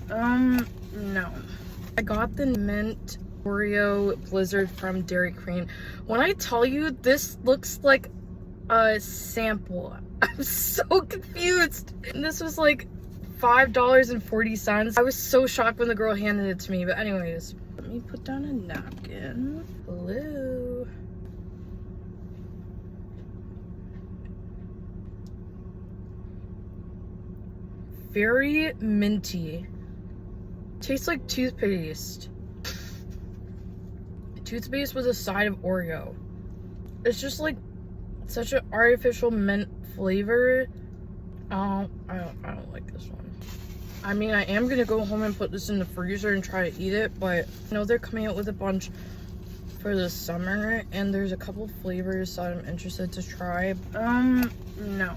No. I got the mint Oreo Blizzard from Dairy Queen. When I tell you, this looks like a sample. I'm so confused. This was like $5.40. I was so shocked when the girl handed it to me. But anyways, let me put down a napkin. Hello. Very minty. Tastes like toothpaste. Toothpaste with a side of Oreo. It's just like such an artificial mint flavor. I don't like this one. I mean, I am gonna go home and put this in the freezer and try to eat it, but I know they're coming out with a bunch for the summer, and there's a couple flavors that I'm interested to try. No.